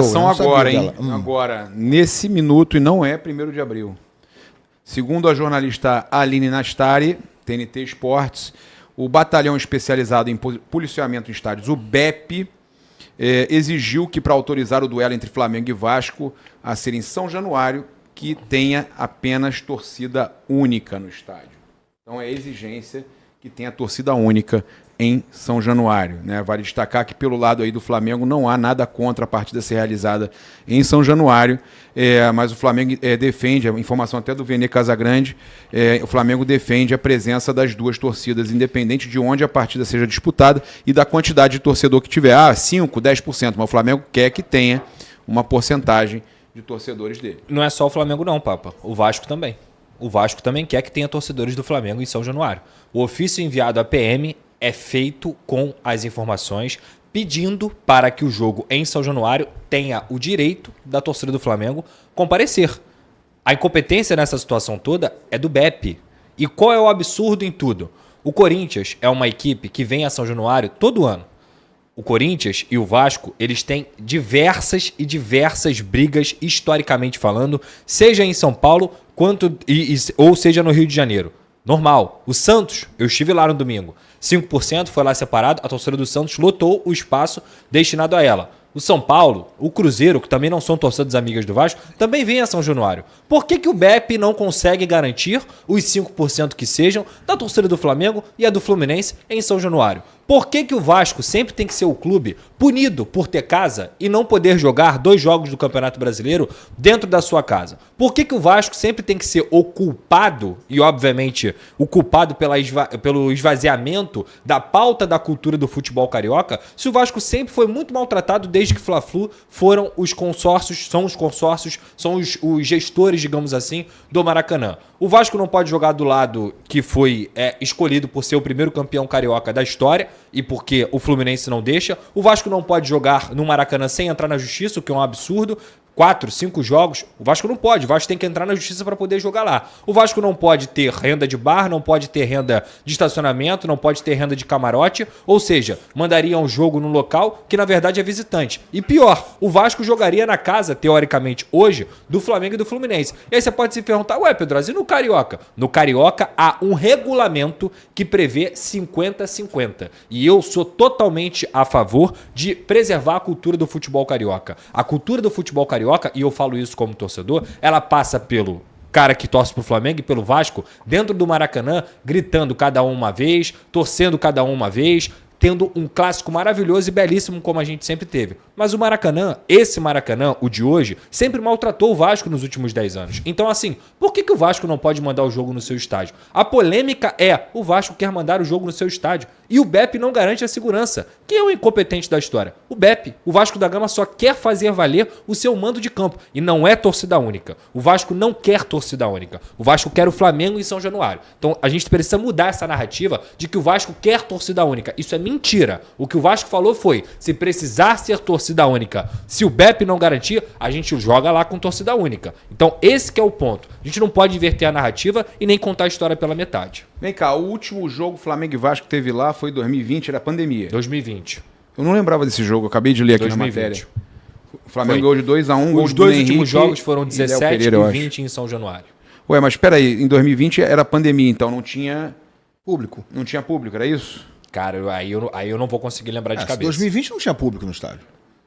Informação agora, hein? Agora, nesse minuto, e não é 1º de abril. Segundo a jornalista Aline Nastari, TNT Esportes, o batalhão especializado em policiamento em estádios, o BEP, exigiu que, para autorizar o duelo entre Flamengo e Vasco a ser em São Januário, que tenha apenas torcida única no estádio. Então é exigência que tenha torcida única em São Januário, né? Vale destacar que pelo lado aí do Flamengo não há nada contra a partida ser realizada em São Januário, mas o Flamengo defende, a informação até do Vene Casagrande, o Flamengo defende a presença das duas torcidas, independente de onde a partida seja disputada e da quantidade de torcedor que tiver. 5%, 10%, mas o Flamengo quer que tenha uma porcentagem de torcedores dele. Não é só o Flamengo não, Papa, o Vasco também. O Vasco também quer que tenha torcedores do Flamengo em São Januário. O ofício enviado à PM é feito com as informações pedindo para que o jogo em São Januário tenha o direito da torcida do Flamengo comparecer. A incompetência nessa situação toda é do BEP. E qual é o absurdo em tudo? O Corinthians é uma equipe que vem a São Januário todo ano. O Corinthians e o Vasco, eles têm diversas brigas, historicamente falando, seja em São Paulo ou seja no Rio de Janeiro. Normal. O Santos, eu estive lá no domingo, 5% foi lá separado, a torcida do Santos lotou o espaço destinado a ela. O São Paulo, o Cruzeiro, que também não são torcidas amigas do Vasco, também vem a São Januário. Por que o BEP não consegue garantir os 5% que sejam da torcida do Flamengo e a do Fluminense em São Januário? Por que o Vasco sempre tem que ser o clube punido por ter casa e não poder jogar 2 jogos do Campeonato Brasileiro dentro da sua casa? Por que o Vasco sempre tem que ser o culpado, e obviamente o culpado pelo esvaziamento da pauta da cultura do futebol carioca, se o Vasco sempre foi muito maltratado desde que Fla-Flu são os gestores, digamos assim, do Maracanã? O Vasco não pode jogar do lado que foi escolhido por ser o primeiro campeão carioca da história e porque o Fluminense não deixa. O Vasco não pode jogar no Maracanã sem entrar na justiça, o que é um absurdo. 4, 5 jogos, o Vasco não pode. O Vasco tem que entrar na justiça para poder jogar lá. O Vasco não pode ter renda de bar, não pode ter renda de estacionamento, não pode ter renda de camarote. Ou seja, mandaria um jogo num local que na verdade é visitante. E pior, o Vasco jogaria na casa, teoricamente, hoje, do Flamengo e do Fluminense. E aí você pode se perguntar, ué, Pedro, e no Carioca? No Carioca há um regulamento que prevê 50-50. E eu sou totalmente a favor de preservar a cultura do futebol carioca. A cultura do futebol carioca, e eu falo isso como torcedor, ela passa pelo cara que torce pro Flamengo e pelo Vasco dentro do Maracanã, gritando cada um uma vez, torcendo cada um uma vez, tendo um clássico maravilhoso e belíssimo como a gente sempre teve. Mas o Maracanã, esse Maracanã, o de hoje, sempre maltratou o Vasco nos últimos 10 anos. Então assim, por que o Vasco não pode mandar o jogo no seu estádio? A polêmica é, o Vasco quer mandar o jogo no seu estádio e o BEP não garante a segurança. Quem é o incompetente da história? O BEP. O Vasco da Gama só quer fazer valer o seu mando de campo e não é torcida única. O Vasco não quer torcida única. O Vasco quer o Flamengo em São Januário. Então a gente precisa mudar essa narrativa de que o Vasco quer torcida única. Isso é mentira. O que o Vasco falou foi, se precisar ser torcida única, se o BEP não garantir, a gente joga lá com torcida única. Então esse que é o ponto. A gente não pode inverter a narrativa e nem contar a história pela metade. Vem cá, o último jogo Flamengo e Vasco que teve lá foi 2020, era pandemia. 2020. Eu não lembrava desse jogo, eu acabei de ler aqui 2020. Na matéria. O Flamengo ganhou de 2-1. Os 2 últimos jogos foram 17 Pereira, e 20 em São Januário. Ué, mas espera aí, em 2020 era pandemia, então não tinha público. Não tinha público, era isso? Cara, aí eu não vou conseguir lembrar de cabeça. 2020 não tinha público no estádio.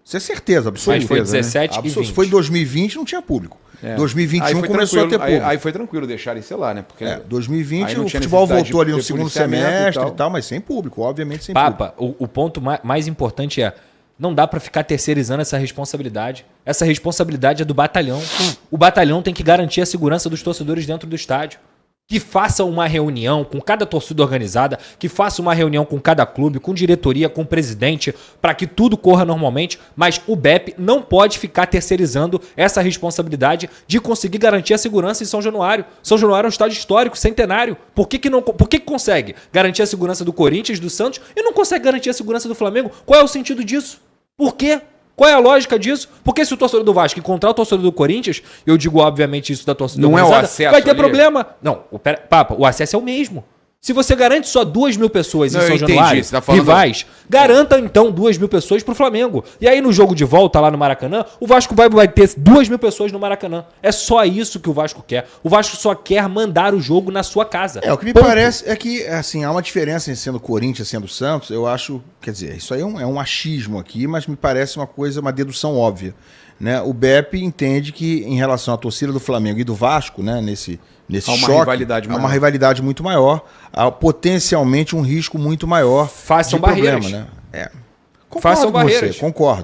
Isso é certeza, absoluta. Mas foi 17 né? e 20. Se foi 2020 não tinha público. 2021 começou a ter público. Aí foi tranquilo deixar isso lá, né? Porque 2020 o futebol voltou ali no segundo semestre e tal, mas sem público, obviamente sem público. Papa, o ponto mais importante é, não dá pra ficar terceirizando essa responsabilidade. Essa responsabilidade é do batalhão. O batalhão tem que garantir a segurança dos torcedores dentro do estádio. Que faça uma reunião com cada torcida organizada, que faça uma reunião com cada clube, com diretoria, com presidente, para que tudo corra normalmente, mas o BEP não pode ficar terceirizando essa responsabilidade de conseguir garantir a segurança em São Januário. São Januário é um estádio histórico, centenário. Por que consegue garantir a segurança do Corinthians, do Santos, e não consegue garantir a segurança do Flamengo? Qual é o sentido disso? Por quê? Qual é a lógica disso? Porque se o torcedor do Vasco encontrar o torcedor do Corinthians, eu digo obviamente isso da torcida não é o acesso vai ter ali. Problema. Não, Papa, o acesso é o mesmo. Se você garante só 2.000 pessoas em Não, São eu entendi, Januário, você tá falando- rivais, garanta então 2.000 pessoas pro Flamengo. E aí no jogo de volta lá no Maracanã, o Vasco vai ter 2.000 pessoas no Maracanã. É só isso que o Vasco quer. O Vasco só quer mandar o jogo na sua casa. O que me Ponto. parece é que, assim, há uma diferença em sendo Corinthians e sendo Santos. Eu acho, quer dizer, isso aí é um achismo aqui, mas me parece uma dedução óbvia. Né? O BEP entende que, em relação à torcida do Flamengo e do Vasco, né, nesse Há uma choque, rivalidade há maior. uma rivalidade muito maior, há potencialmente um risco muito maior Façam de problema, barreiras. né? Concordo Façam com barreiras. você,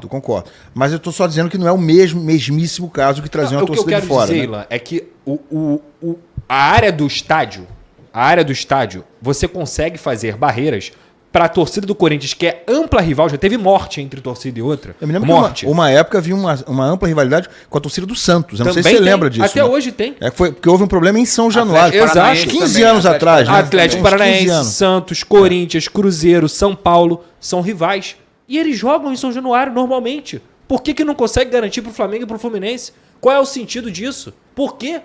concordo. Mas eu estou só dizendo que não é o mesmíssimo caso que trazer uma O que eu torcida quero de fora. dizer, Né? Ilan, é que a área do estádio, você consegue fazer barreiras para a torcida do Corinthians, que é ampla rival, já teve morte entre torcida e outra. Eu me lembro morte. que uma época havia uma ampla rivalidade com a torcida do Santos. Eu não sei se Também você tem. lembra disso. Até né? hoje tem. Foi porque houve um problema em São Januário. Atlético Paranaense Exato. 15 também, anos atrás, né? Atlético Uns 15 Paranaense, anos. Santos, Corinthians, Cruzeiro, São Paulo são rivais. E eles jogam em São Januário normalmente. Por que não consegue garantir pro Flamengo e pro Fluminense? Qual é o sentido disso? Por quê?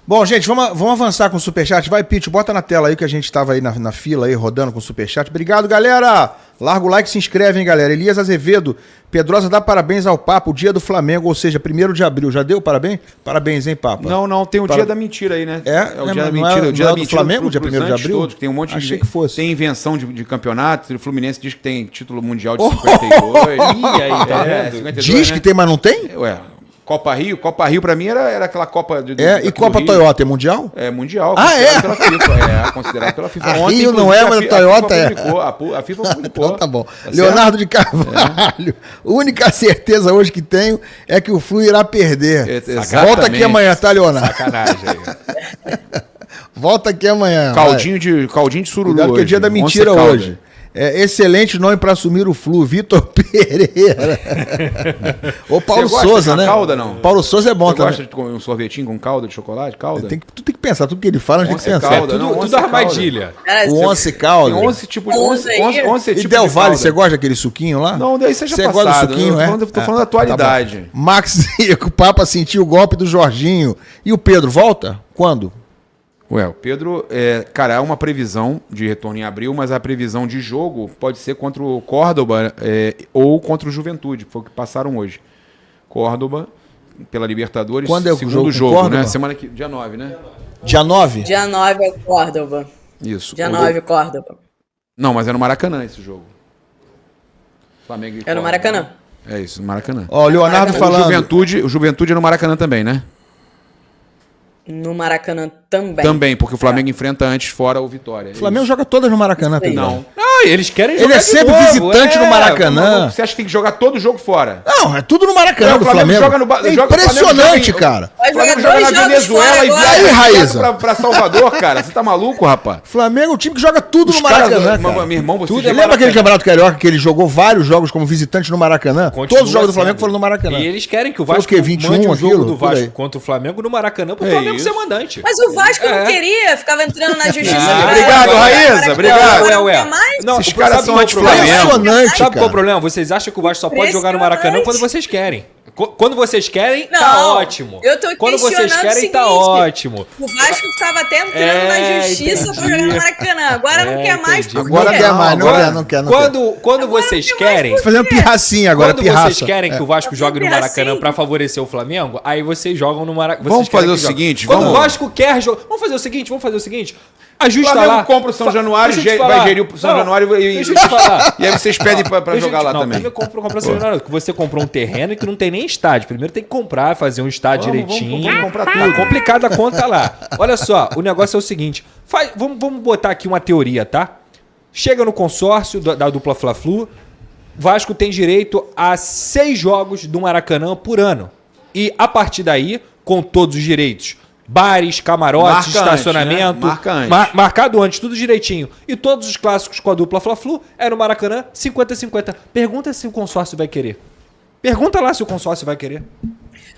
Bom, gente, vamos avançar com o Superchat. Vai, Pete, bota na tela aí que a gente estava aí na fila aí, rodando com o Superchat. Obrigado, galera! Larga o like e se inscreve, hein, galera. Elias Azevedo, Pedrosa dá parabéns ao Papa, o dia do Flamengo, ou seja, 1º de abril. Já deu parabéns? Parabéns, hein, Papa? Não, tem o dia da mentira aí, né? É? o dia da Não mentira. é- O dia não da é do mentira Flamengo, dia pros 1º de antes abril? todos, tem um monte Achei que fosse. Tem invenção de campeonato. O Fluminense diz que tem título mundial de 52. Ih, aí, tá vendo? 52, Diz né? que tem, mas não tem? Ué, Copa Rio pra mim era aquela Copa de É, daqui e do Copa Rio. Toyota é mundial? É mundial, Ah, é? pela FIFA. É, considerado pela FIFA. A Rio não inclusive, é, mas a Toyota é. A FIFA publicou. Então tá bom. certo? Leonardo de Carvalho. A única certeza hoje que tenho é que o Flu irá perder. Exatamente. Volta aqui amanhã, tá, Leonardo? Sacanagem aí. Volta aqui amanhã. Caldinho de sururu. Cuidado que é dia da mentira Onça Calda. hoje. Excelente nome para assumir o Flu, Vitor Pereira. Ou Paulo Você gosta Souza, de né? calda, não? Paulo Souza é bom Você também. gosta de comer um sorvetinho com calda de chocolate? Calda? Tu tem que pensar, tudo que ele fala, a gente tem que Onça pensar. calda, não, Tudo onça armadilha. Cara, O Once Calda. Tem 11 tipos de Onze aí. 11 E tipos Del de Valle, calda. você gosta daquele suquinho lá? Não, daí você já Você passado. gosta do suquinho, Tô falando da atualidade. Tá bom. Max Zico, o Papa sentiu o golpe do Jorginho. E o Pedro, volta? Quando? Ué, o Pedro, cara, há uma previsão de retorno em abril, mas a previsão de jogo pode ser contra o Córdoba ou contra o Juventude, que foi o que passaram hoje. Córdoba, pela Libertadores, Quando é o segundo jogo com Córdoba? né? Semana que dia 9, né? Dia 9? Dia 9 é Córdoba. Isso. Dia 9 Córdoba. Não, mas é no Maracanã esse jogo. Flamengo e É no Córdoba. Maracanã. É isso, no Maracanã. Ó, o Leonardo Maracanã. falando. O Juventude é no Maracanã também, né? No Maracanã também. Também, porque o Flamengo enfrenta antes fora o Vitória. O Flamengo joga todas no Maracanã, Pedro. Não. Ah, eles querem Ele jogar é de sempre novo, visitante no Maracanã. Você acha que tem que jogar todo jogo fora? Não, é tudo no Maracanã O do Flamengo Flamengo. joga no ba- É joga- o Flamengo impressionante, joga em- cara. Vai O Flamengo jogar joga dois na jogos Venezuela fora e agora. viaja Aí, Raíza. pra Salvador, cara. Você tá maluco, rapaz? Flamengo é um time que joga tudo Os no Maracanã, caras, cara. meu irmão, você Tudo. já- Lembra aquele Campeonato Carioca que ele jogou vários jogos como visitante no Maracanã? Continua Todos os jogos do sendo. Flamengo foram no Maracanã. E eles querem que o Foi o Vasco quê, 21 mande o jogo aquilo? do Por aí. Vasco contra o Flamengo no Maracanã pro É Flamengo isso. ser mandante. Mas o Vasco É. não queria, ficava entrando na justiça. Ah, obrigado, Raíza, Agora obrigado. não quer mais? Não, Esses o- caras sabe são qual é o problema? anti-Flamengo. Impressionante, Sabe qual é cara. o problema? Vocês acham que o Vasco só pode jogar no Maracanã quando vocês querem. Quando vocês querem, tá Não, ótimo. eu tô Quando vocês questionando querem, o tá seguinte, ótimo. O Vasco ficava até entrando na justiça pra jogar no Maracanã. Agora não quer mais. entendi. por quê? Agora quer mais, não Agora, quer, não quer. Quando vocês não quer mais querem... Tá fazendo pirracinha agora, Quando pirraça. vocês querem que o Vasco jogue no Maracanã pra favorecer o Flamengo, aí vocês jogam no Maracanã. Vamos fazer o seguinte, Quando vamos- o Vasco quer jogar... Vamos fazer o seguinte. Ajusta O Flamengo lá. compra o São Januário, Deixa eu te vai falar. gerir o São Não, Januário deixa eu te falar. e aí vocês pedem pra Deixa eu jogar te- lá não, também. Primeiro compra o São Januário, que você comprou um terreno que não tem nem estádio. Primeiro tem que comprar, fazer um estádio direitinho. vamos comprar Tá tudo. complicada a conta lá. Olha só, o negócio é o seguinte. Vamos botar aqui uma teoria, tá? Chega no consórcio da dupla Fla-Flu, Vasco tem direito a 6 jogos do Maracanã por ano. E a partir daí, com todos os direitos, bares, camarotes, Marca antes, estacionamento, né? Marca antes. marcado antes, tudo direitinho. E todos os clássicos com a dupla Fla-Flu é no Maracanã, 50-50. Pergunta se o consórcio vai querer. Pergunta lá se o consórcio vai querer.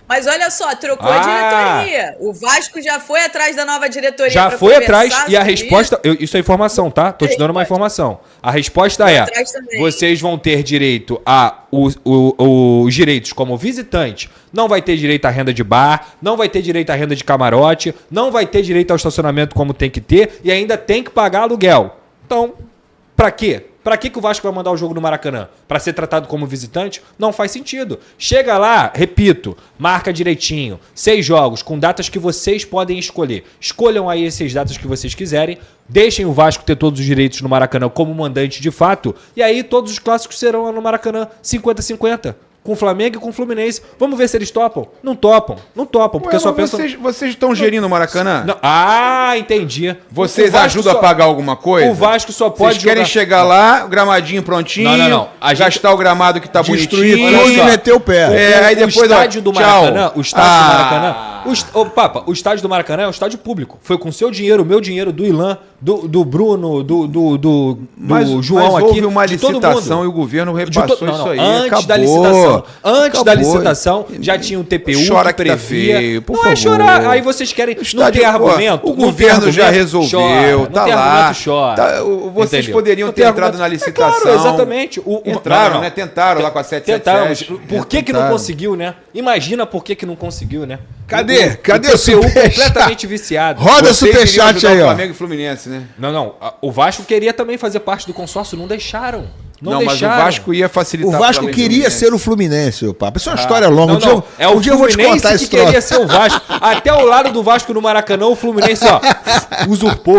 Mas olha só, trocou a diretoria. O Vasco já foi atrás da nova diretoria. Já foi atrás e a resposta... isso é informação, tá? Tô te dando uma informação. A resposta é, vocês vão ter direito a os direitos como visitante, não vai ter direito à renda de bar, não vai ter direito à renda de camarote, não vai ter direito ao estacionamento como tem que ter e ainda tem que pagar aluguel. Então, pra quê? Pra que o Vasco vai mandar o jogo no Maracanã? Pra ser tratado como visitante? Não faz sentido. Chega lá, repito, marca direitinho. 6 jogos com datas que vocês podem escolher. Escolham aí essas datas que vocês quiserem. Deixem o Vasco ter todos os direitos no Maracanã como mandante de fato. E aí todos os clássicos serão lá no Maracanã 50-50. Com o Flamengo e com o Fluminense. Vamos ver se eles topam. Não topam. Não topam, porque só pensam... Vocês estão gerindo o Maracanã? Não. Ah, entendi. Vocês ajudam a pagar alguma coisa? O Vasco só pode Vocês querem chegar lá, o gramadinho prontinho, não. gastar o gramado que tá Destruir bonitinho. tudo e meter o pé. Aí depois, o estádio do Maracanã, tchau. o estádio do Maracanã... o estádio do Maracanã é um estádio público. Foi com seu dinheiro, o meu dinheiro, do Ilan, do Bruno, do João mas aqui. houve uma de todo licitação mundo. e o governo repassou isso aí. Antes da licitação. Antes da licitação, já tinha o TPU Chora que que tá previa. feio, por não favor. é chorar. Aí vocês querem... Não tem argumento. O governo já resolveu, chora. tá não tem lá. argumento, chora. Vocês Entendeu? poderiam Não ter tem entrado argumento. na licitação. Claro, exatamente. Entraram, né? Tentaram lá com a 777. Tentamos. Por que não conseguiu, né? Imagina por que não conseguiu, né? Cadê? Cadê o TPU superchat? completamente viciado. Roda Vocês iriam superchat ajudar aí, o ó. Flamengo e Fluminense, né? Não. O Vasco queria também fazer parte do consórcio, não deixaram. Não Mas o deixaram. Vasco ia O facilitar. Vasco Flamengo e queria Fluminense. ser o Fluminense, o papo. Isso é uma história longa. Não. É o um dia eu vou te Fluminense contar que esse queria troço. ser o Vasco. Até o lado do Vasco no Maracanã, o Fluminense, ó, usurpou.